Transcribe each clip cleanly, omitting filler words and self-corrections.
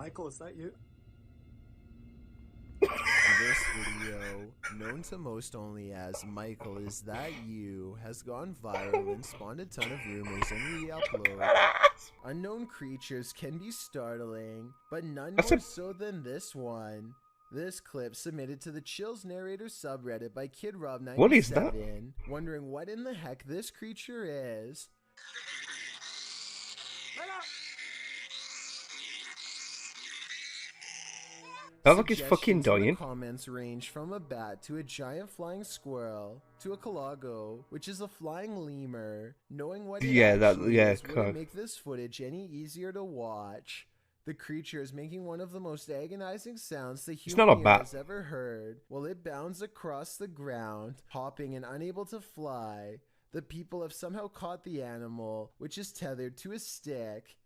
Michael, is that you? This video, known to most only as Michael Is That You, has gone viral and spawned a ton of rumors and re-upload. Unknown creatures can be startling, but none more so than this one. This clip submitted to the Chills Narrator subreddit by KidRob97, what is that? Wondering what in the heck this creature is. Sounds like he's fucking Suggestions in dying. the comments range from a bat to a giant flying squirrel to a calago, which is a flying lemur. Knowing what it actually is wouldn't make this footage any easier to watch. The creature is making one of the most agonizing sounds the human ear has ever heard, while it bounds across the ground, hopping and unable to fly. The people have somehow caught the animal, which is tethered to a stick.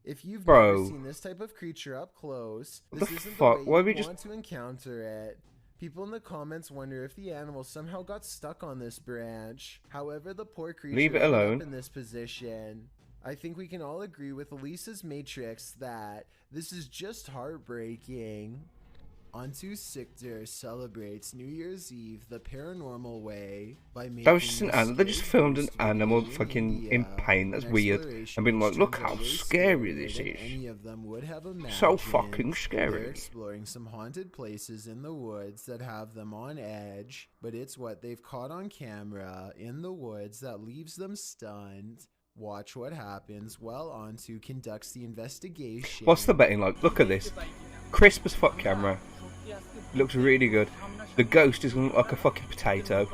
If you've never seen this type of creature up close, this isn't the way you want to encounter it. People in the comments wonder if the animal somehow got stuck on this branch. However, the poor creature ended up in this position. I think we can all agree with Lisa's Matrix that this is just heartbreaking. Onto Sictor celebrates New Year's Eve the paranormal way by making that was just an animal. They just filmed an animal fucking in pain. That's weird. And been like, look how scary this is. Any of them would have imagined. So fucking scary. They're exploring some haunted places in the woods that have them on edge, but it's what they've caught on camera in the woods that leaves them stunned. Watch what happens while Onto conducts the investigation. What's the betting like? Look at this. Crisp as fuck camera. Looks really good. The ghost is like a fucking potato.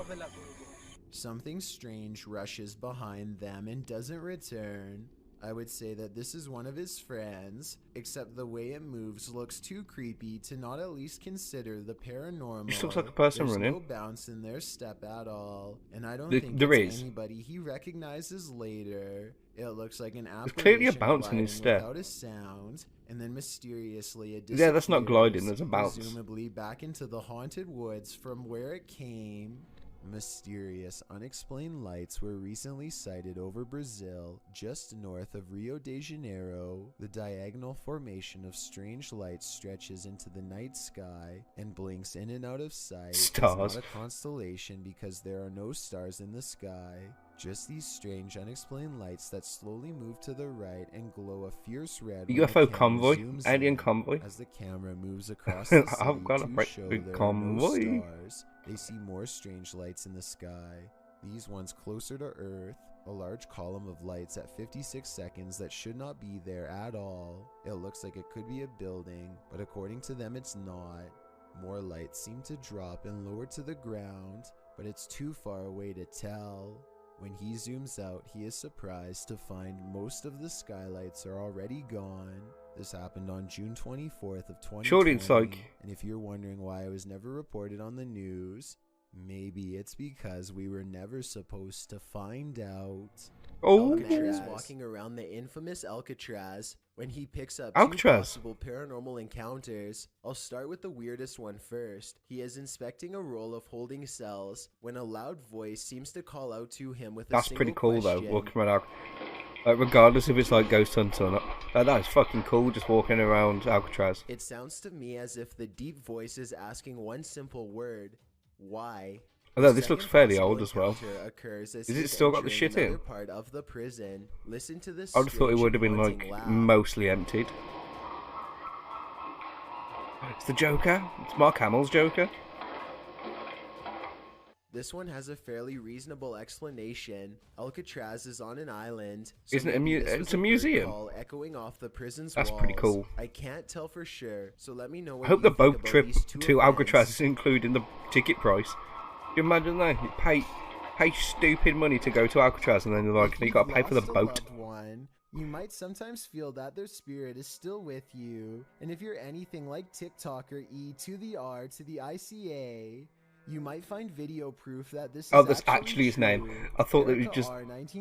Something strange rushes behind them and doesn't return. I would say that this is one of his friends, except the way it moves looks too creepy to not at least consider the paranormal. Just looks like a person running. There's no bounce in their step at all, and I don't think it's anybody he recognizes later. It looks like an apparition. There's clearly a bounce in his step. Without a sound, and then mysteriously it disappears. Yeah, that's not gliding. There's a bounce. Presumably back into the haunted woods from where it came. Mysterious, unexplained lights were recently sighted over Brazil, just north of Rio de Janeiro. The diagonal formation of strange lights stretches into the night sky and blinks in and out of sight. Stars. It's not a constellation because there are no stars in the sky. Just these strange, unexplained lights that slowly move to the right and glow a fierce red. UFO convoy, alien convoy. As the camera moves across the city I've got a big convoy. They see more strange lights in the sky. These ones closer to Earth. A large column of lights at 56 seconds that should not be there at all. It looks like it could be a building, but according to them, it's not. More lights seem to drop and lower to the ground, but it's too far away to tell. When he zooms out, he is surprised to find most of the skylights are already gone. This happened on June 24th of 2020. Surely it's like... And if you're wondering why it was never reported on the news, maybe it's because we were never supposed to find out. Oh, Alcatraz walking around the infamous Alcatraz when he picks up two possible paranormal encounters. I'll start with the weirdest one first. He is inspecting a roll of holding cells when a loud voice seems to call out to him with a single pretty cool question. though, walking around regardless if it's like Ghost Hunter or not. That is fucking cool, just walking around Alcatraz. It sounds to me as if the deep voice is asking one simple word: why? Although this looks fairly old as well. Is it still got the shit in? Part of the prison. Listen to this. I would have thought it would have been like mostly emptied. It's the Joker. It's Mark Hamill's Joker. This one has a fairly reasonable explanation. Alcatraz is on an island. So isn't it it's a museum? Echoing off the prison's That's walls. Pretty cool. I can't tell for sure, so let me know what I hope the boat trip to Alcatraz is included in the ticket price. Can you imagine that? You pay stupid money to go to Alcatraz, and then you're like, you got to pay for the boat. You might sometimes feel that their spirit is still with you, and if you're anything like TikToker E to the R to the ICA, you might find video proof that this is that's actually his name. I thought it was just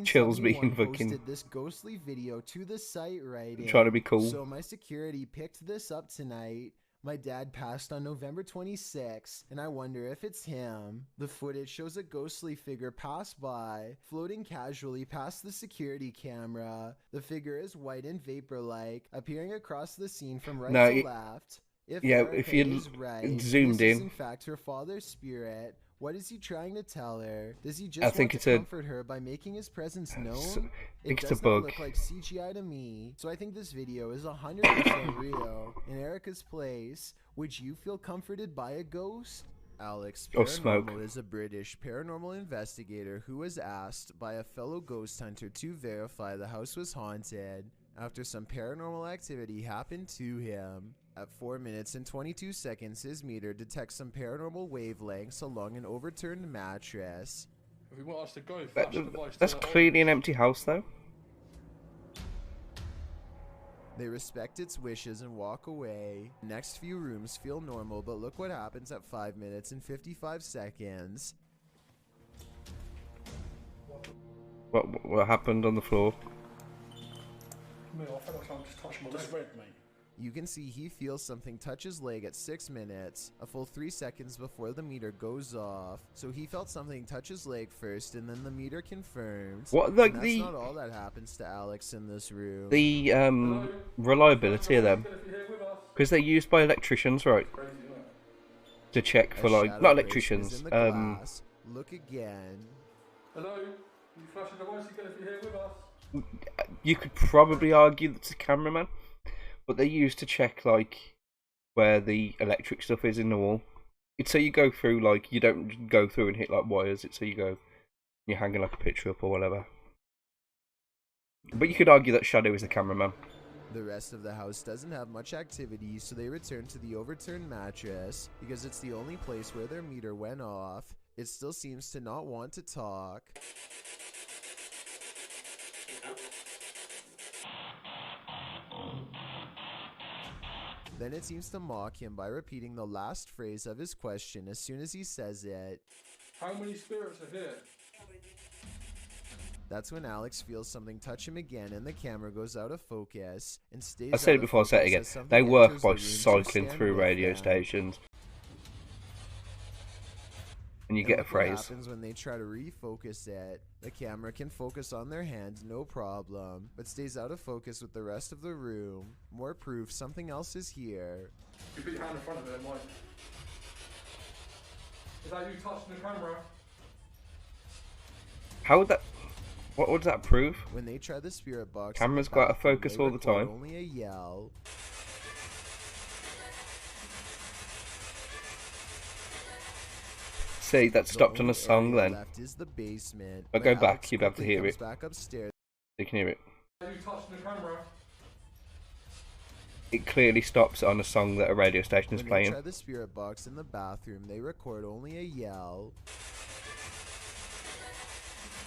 Chills being fucking this ghostly video to the site, right? Trying to be cool. So my security picked this up tonight. My dad passed on November 26, and I wonder if it's him. The footage shows a ghostly figure pass by, floating casually past the security camera. The figure is white and vapor-like, appearing across the scene from right to left. If if you is right, zoomed this is in, in fact her father's spirit. What is he trying to tell her? Does he just want to comfort her by making his presence known? It does not look like CGI to me, so I think this video is 100% real. In Erica's place, would you feel comforted by a ghost? Alex Paranormal is a British paranormal investigator who was asked by a fellow ghost hunter to verify the house was haunted after some paranormal activity happened to him. At 4 minutes and 22 seconds, his meter detects some paranormal wavelengths along an overturned mattress. If we want us to go, that's clearly an empty house, though. They respect its wishes and walk away. Next few rooms feel normal, but look what happens at 5 minutes and 55 seconds. What happened on the floor? I feel like I'm just touching my leg, mate. You can see he feels something touch his leg at 6 minutes, a full 3 seconds before the meter goes off. So he felt something touch his leg first, and then the meter confirms. What, like that's not all that happens to Alex in this room. The reliability of them, because they're used by electricians, right? To check for like not electricians. Look again. Hello, you flash the device again if you're here with us. You could probably argue that's a cameraman. But they're used to check, like, where the electric stuff is in the wall. It's so you go through, like, you don't go through and hit, like, wires. It's so you're hanging, like, a picture up or whatever. But you could argue that Shadow is the cameraman. The rest of the house doesn't have much activity, so they return to the overturned mattress, because it's the only place where their meter went off. It still seems to not want to talk. Then it seems to mock him by repeating the last phrase of his question as soon as he says it. How many spirits are here? That's when Alex feels something touch him again and the camera goes out of focus and stays. I said it before, I said it again. They work by cycling through radio stations. And you get a phrase. What happens when they try to refocus it? The camera can focus on their hand, no problem, but stays out of focus with the rest of the room. More proof something else is here. You put your hand in front of it, Mike. Is that you touching the camera? How would that... What would that prove? When they try the spirit box, camera's got out of focus all the time. Only a yell. See, that stopped on a song then. Left is the basement, I'll go back, you'll be able to hear it. Back upstairs. You can hear it. Are you touching the camera? It clearly stops on a song that a radio station is playing. When they try the spirit box in the bathroom, they record only a yell.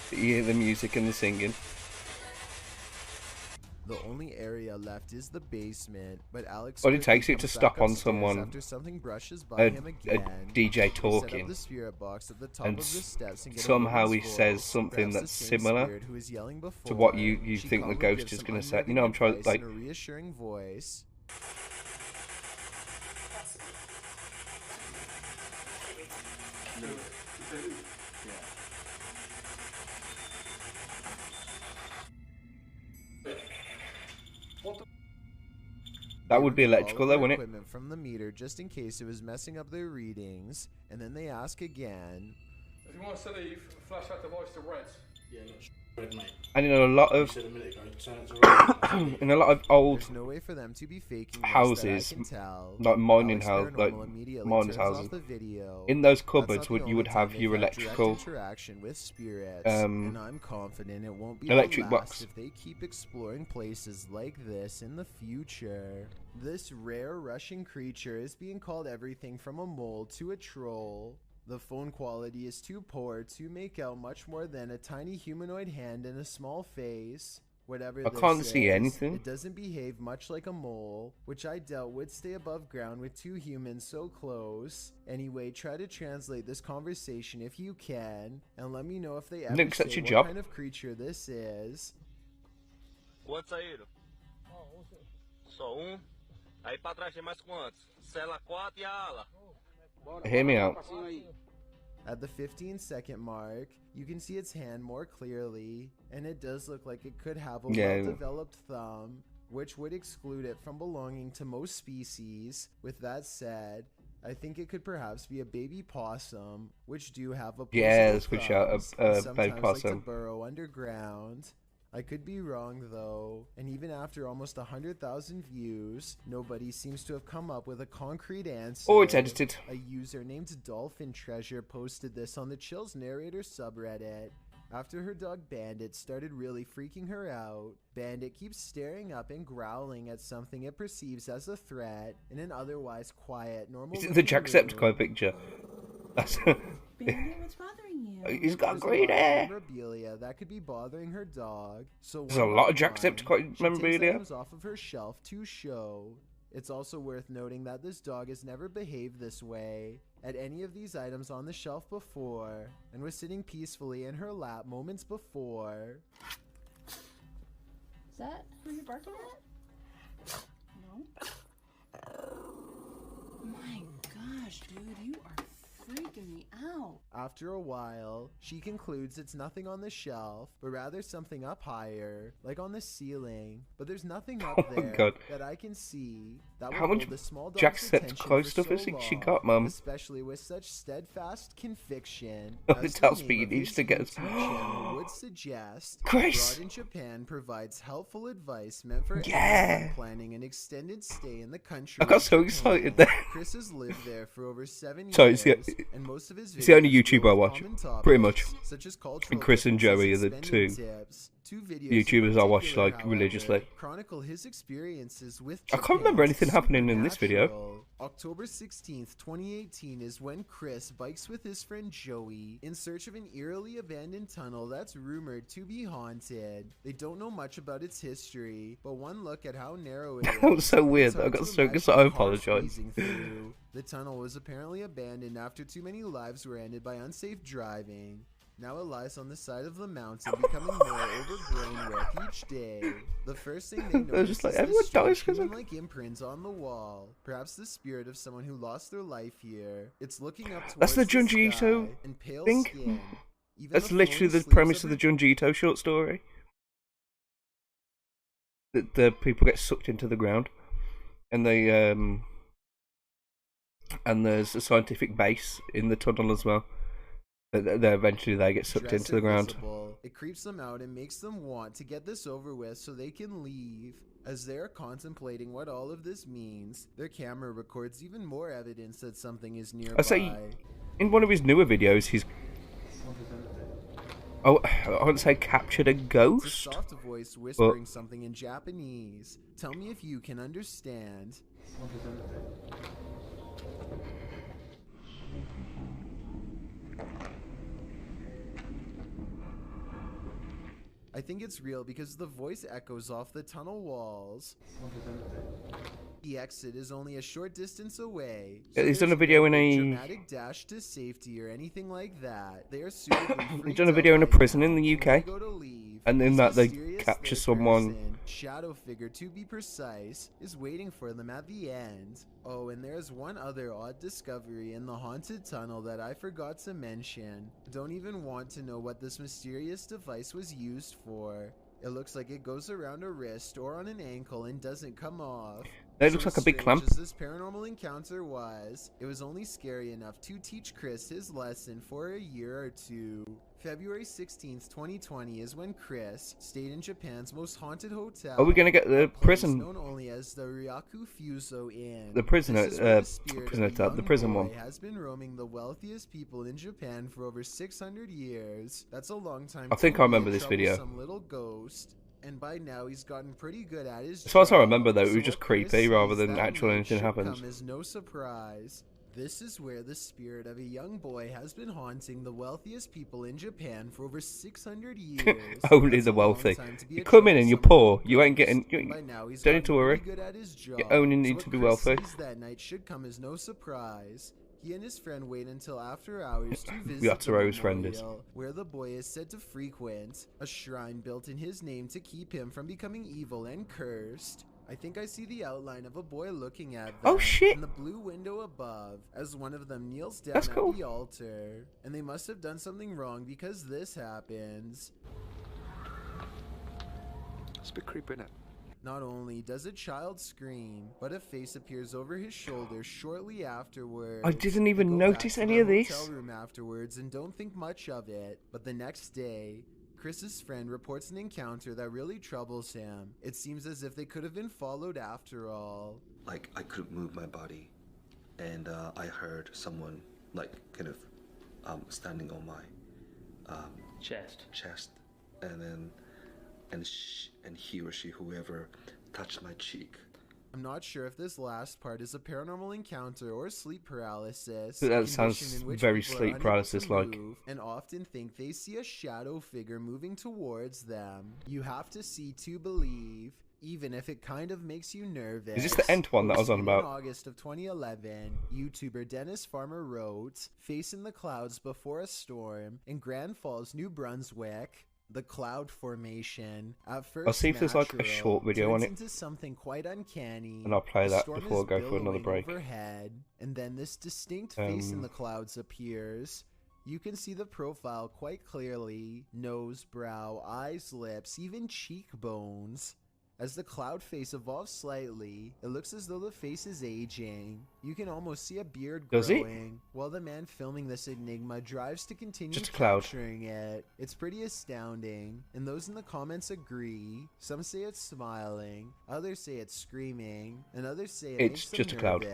You hear the music and the singing. The only area left is the basement, but Alex. All it takes it to stop on someone, after something brushes by him again. A DJ talking, the spirit box at the top and of the steps and somehow he says something that's similar to what you think the ghost is going to say. You know, I'm trying like. In a reassuring voice. That would be electrical though, wouldn't it? Equipment from the meter just in case it was messing up their readings, and then they ask again. If you want to set the flashlight device to red. Yeah, red, mate. And in a lot of in a lot of old There's no way for them to be faking houses, like mining houses, like miners' houses. In those cupboards, you would have your electrical with spirits, and I'm confident it won't be electric box. If they keep exploring places like this in the future. This rare Russian creature is being called everything from a mole to a troll. The phone quality is too poor to make out much more than a tiny humanoid hand and a small face. Whatever I can't see anything. It doesn't behave much like a mole, which I doubt would stay above ground with two humans so close. Anyway, try to translate this conversation if you can, and let me know if they ever say what kind of creature this is. What's saído? Só um. Hear me out. At the 15-second mark, you can see its hand more clearly, and it does look like it could have a well-developed thumb, which would exclude it from belonging to most species. With that said, I think it could perhaps be a baby possum, which do have a that's good shout. A baby possum. Like to burrow underground. I could be wrong though, and even after almost 100,000 views, nobody seems to have come up with a concrete answer. Oh, it's edited. A user named Dolphin Treasure posted this on the Chills Narrator subreddit. After her dog Bandit started really freaking her out, Bandit keeps staring up and growling at something it perceives as a threat in an otherwise quiet, normal. Is it the Jacksepticeye picture? That's Bandit, what's bothering you? He's got green hair. Memorabilia that could be bothering her dog. So there's a lot of Jacksepticeye memorabilia. She takes off of her shelf to show. It's also worth noting that this dog has never behaved this way at any of these items on the shelf before, and was sitting peacefully in her lap moments before. Is that who you're barking at? No? My gosh, dude, you are freaking me out. After a while, she concludes it's nothing on the shelf, but rather something up higher, like on the ceiling. But there's nothing up there that I can see. That how much Jacksepticeye stuff has she got, Mum? Especially with such steadfast conviction. It tells me he needs to get. Would suggest Chris in Japan provides helpful advice meant for planning an extended stay in the country. I got so excited there. Chris has lived there for over 7 years. So and most of his it's the only YouTuber I watch, pretty much. Such as and Chris and Joey are the two YouTubers I watch like religiously. Chronicle his experiences with I can't remember anything happening in this video. October 16th, 2018 is when Chris bikes with his friend Joey in search of an eerily abandoned tunnel that's rumored to be haunted. They don't know much about its history, but one look at how narrow it is. That was so weird. I got so I apologize. The tunnel was apparently abandoned after too many lives were ended by unsafe driving. Now it lies on the side of the mountain, becoming more overgrown with each day. The first thing they notice just like, is everyone dies human-like imprints on the wall. Perhaps the spirit of someone who lost their life here. It's looking up towards that's the Junji Ito and pale thing. skin. That's literally the premise of the Junji Ito short story. That the people get sucked into the ground, and they and there's a scientific base in the tunnel as well. Eventually they get sucked into the ground. It creeps them out and makes them want to get this over with so they can leave. As they're contemplating what all of this means, their camera records even more evidence that something is nearby. I say, in one of his newer videos, he's I wouldn't say captured a ghost. It's a soft voice whispering something in Japanese. Tell me if you can understand. I think it's real because the voice echoes off the tunnel walls. The exit is only a short distance away. So he's done a video in a dramatic dash to safety or anything like that. They are he's done a video in a prison in the UK, and in that they capture someone. Shadow figure, to be precise, is waiting for them at the end. Oh, and there's one other odd discovery in the haunted tunnel that I forgot to mention. Don't even want to know what this mysterious device was used for. It looks like it goes around a wrist or on an ankle and doesn't come off. It looks like a big clamp. As this paranormal encounter was, it was only scary enough to teach Chris his lesson for a year or two. February 16th, 2020 is when Chris stayed in Japan's most haunted hotel. Are we gonna get the prison? Known only as the Ryaku Fuso Inn. The prisoner, the prison one. Has been roaming the wealthiest people in Japan for over 600 years. That's a long time. I think I remember this video. Some little ghost. And by now he's gotten pretty good at his job. As far as I remember though, it was just creepy rather than actual anything happens. Come as no surprise. This is where the spirit of a young boy has been haunting the wealthiest people in Japan for over 600 years. Only the wealthy. You come in and you're poor. You ain't getting. Don't need to worry. You only need to be wealthy. That night should come as no surprise. He and his friend wait until after hours to visit Yatsuro's friend is where the boy is said to frequent, a shrine built in his name to keep him from becoming evil and cursed. I think I see the outline of a boy looking at them Oh shit! in the blue window above as one of them kneels down That's at cool. the altar. And they must have done something wrong because this happens. It's a bit creepy, isn't it? Not only does a child scream, but a face appears over his shoulder shortly afterwards. I didn't even They go notice back to any the of this. hotel room afterwards and don't think much of it. But the next day, Chris's friend reports an encounter that really troubles him. It seems as if they could have been followed after all. Like, I couldn't move my body, and I heard someone, like, kind of standing on my chest, and then and he or she, whoever, touched my cheek. I'm not sure if this last part is a paranormal encounter or sleep paralysis. That sounds very sleep paralysis-like. And often think they see a shadow figure moving towards them. You have to see to believe, even if it kind of makes you nervous. Is this the end one that I was on about? In August of 2011, YouTuber Dennis Farmer wrote, "Face in the clouds before a storm in Grand Falls, New Brunswick. The cloud formation at first I'll see if there's like a short video on it, into something quite uncanny, and I'll play that before I go for another break. Overhead, and then this distinct face in the clouds appears. You can see the profile quite clearly: nose, brow, eyes, lips, even cheekbones. As the cloud face evolves slightly, it looks as though the face is aging. You can almost see a beard growing, while the man filming this enigma drives to continue capturing it. It's pretty astounding, and those in the comments agree. Some say it's smiling, others say it's screaming, and others say it's just a cloud.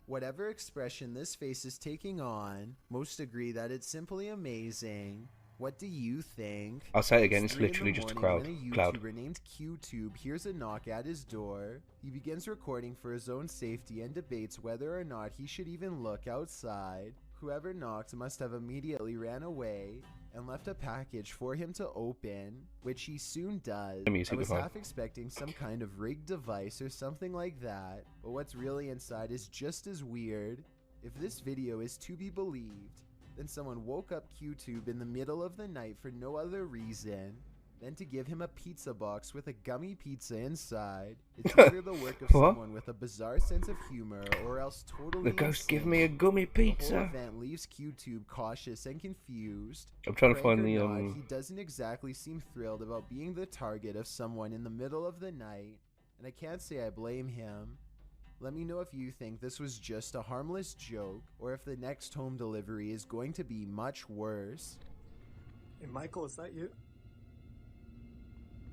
Whatever expression this face is taking on, most agree that it's simply amazing. What do you think? I'll say it again, it's literally just a cloud. When a YouTuber named QTube hears a knock at his door, he begins recording for his own safety and debates whether or not he should even look outside. Whoever knocked must have immediately ran away and left a package for him to open, which he soon does. I was half expecting some kind of rigged device or something like that, but what's really inside is just as weird. If this video is to be believed, then someone woke up QTube in the middle of the night for no other reason than to give him a pizza box with a gummy pizza inside. It's either the work of someone with a bizarre sense of humor or else totally The ghost insane. give me a gummy pizza. The whole event leaves QTube cautious and confused. I'm trying to find He doesn't exactly seem thrilled about being the target of someone in the middle of the night, and I can't say I blame him. Let me know if you think this was just a harmless joke, or if the next home delivery is going to be much worse. Hey Michael, is that you?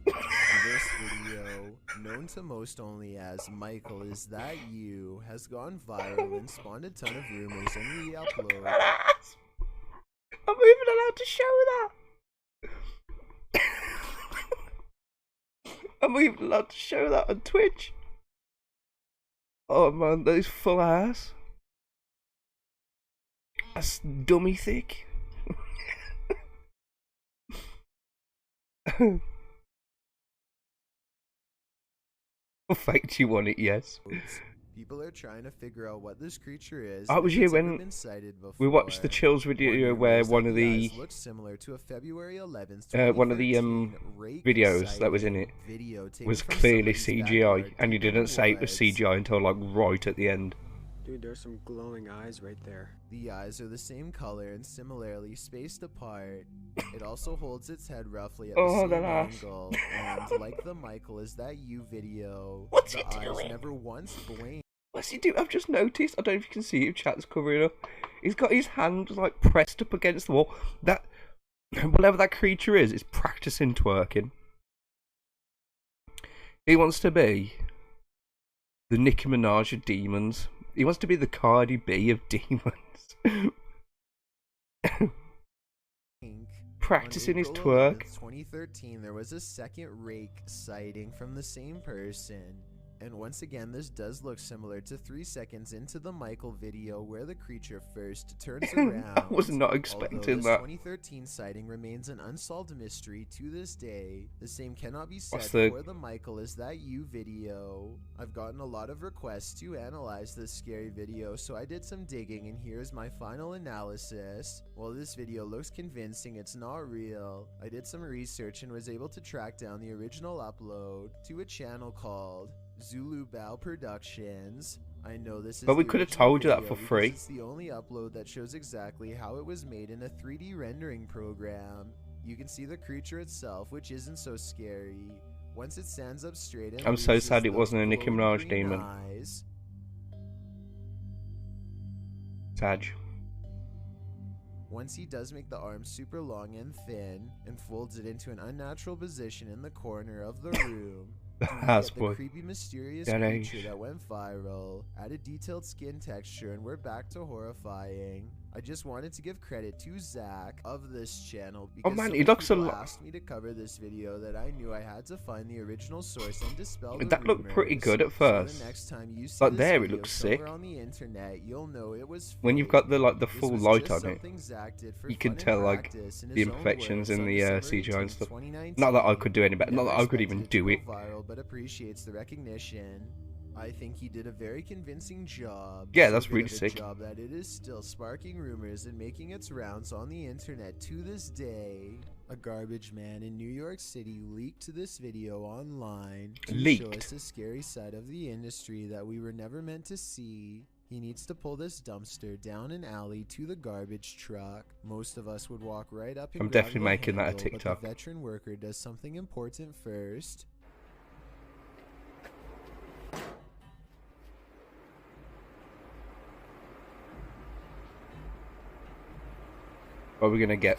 This video, known to most only as Michael Is That You, has gone viral and spawned a ton of rumors and re-upload. I'm even allowed to show that! I'm even allowed to show that on Twitch! Oh man, that is full ass. That's dummy thick. What fake do you want it? Yes. People are trying to figure out what this creature is. I was here when we watched the Chills video where one of the videos that was in it was clearly CGI, and you didn't say it was CGI until like right at the end. Dude, there's some glowing eyes right there. The eyes are the same color and similarly spaced apart. It also holds its head roughly at the same angle, and like the Michael Is That You video, the eyes never once blinked. What's he doing? I've just noticed. I don't know if you can see it. Chat's covering up. He's got his hand like pressed up against the wall. That whatever that creature is practicing twerking. He wants to be the Nicki Minaj of demons. He wants to be the Cardi B of demons. Practicing his twerk. 2013, there was a second rake sighting from the same person. And once again, this does look similar to 3 seconds into the Michael video where the creature first turns around. I was not expecting that. 2013 sighting remains an unsolved mystery to this day. The same cannot be said for the Michael Is That You video. I've gotten a lot of requests to analyze this scary video, so I did some digging and here's my final analysis. While this video looks convincing, it's not real. I did some research and was able to track down the original upload to a channel called Zulu Bao Productions. I know this is But we the could have original told you that video for free. because it's the only upload that shows exactly how it was made in a 3D rendering program. You can see the creature itself, which isn't so scary. Once it stands up straight and I'm so loses sad it those wasn't a Nicki glowing Minaj green demon. eyes. Sag. Once he does make the arm super long and thin and folds it into an unnatural position in the corner of the room, The we house get the boy. creepy, mysterious That creature age. that went viral, added detailed skin texture, and we're back to horrifying. I just wanted to give credit to Zach of this channel because man, so he many looks a people lot. asked me to cover this video that I knew I had to find the original source and dispel the That looked pretty rumors. good at first. So the next time you see Like this there, it video looks somewhere sick. on the internet, you'll know it was When you've fake. got the the This full was light just on it, something Zach did for you can fun and tell like practice in the his own imperfections words in on the December CGI and 18th, stuff. 2019. Not that I could do any better. He Not that never I could expected even it to do go it. viral, but appreciates the recognition. I think he did a very convincing job. Yeah, So that's good really of a sick. job that it is still sparking rumors and making its rounds on the internet to this day. A garbage man in New York City leaked this video online to show Leaked? us a scary side of the industry that we were never meant to see. He needs to pull this dumpster down an alley to the garbage truck. Most of us would walk right up and I'm grab definitely the making that a handle, TikTok. But the veteran worker does something important first. What are we gonna get?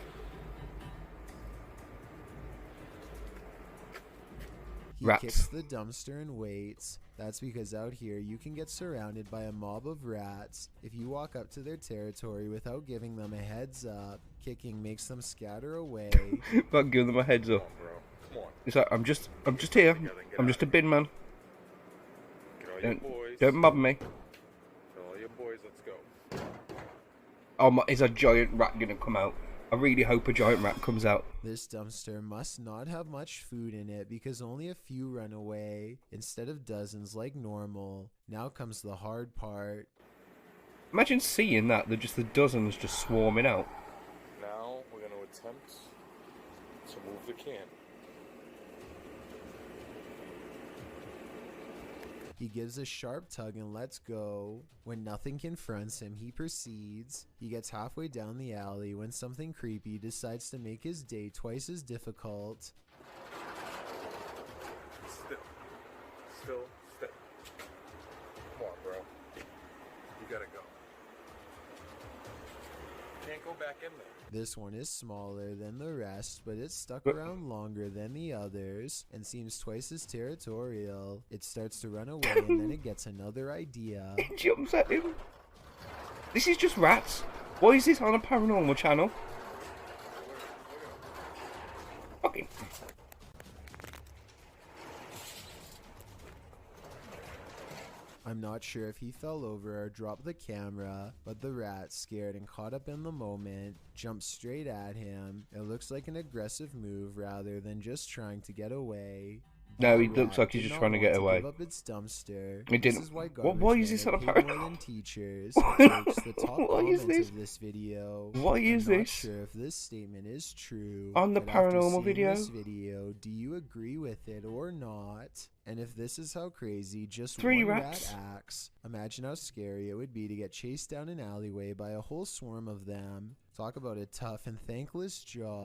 He Rats. kicks the dumpster and waits. That's because out here you can get surrounded by a mob of rats. If you walk up to their territory without giving them a heads up, kicking makes them scatter away. But give them a heads up. Bro, come on. It's like I'm just here. I'm just a bin man. Get all your boys. Don't mob me. Get all your boys, let's go. Oh my! Is a giant rat gonna come out? I really hope a giant rat comes out. This dumpster must not have much food in it because only a few run away instead of dozens like normal. Now comes the hard part. Imagine seeing that. They're just the dozens just swarming out. Now we're going to attempt to move the can. He gives a sharp tug and lets go. When nothing confronts him, he proceeds. He gets halfway down the alley when something creepy decides to make his day twice as difficult. Still. Come on, bro. You gotta go. Can't go back in there. This one is smaller than the rest, but it's stuck around longer than the others and seems twice as territorial. It starts to run away and then it gets another idea. It jumps at him. This is just rats. Why is this on a paranormal channel? Fucking. I'm not sure if he fell over or dropped the camera, but the rat, scared and caught up in the moment, jumped straight at him. It looks like an aggressive move rather than just trying to get away. No, he The looks rat like he's did just not trying to want get away. Give up its dumpster. It This didn't. is why Why is garbage this men on a are paid more paranormal? than teachers. It takes the top Why is comments this? of this video. Why is I'm not this? sure if this statement is true. On the but after paranormal seeing video? This video, do you agree with it or not? And if this is how crazy just 3 one rats. rat acts, imagine how scary it would be to get chased down an alleyway by a whole swarm of them. Talk about a tough and thankless job.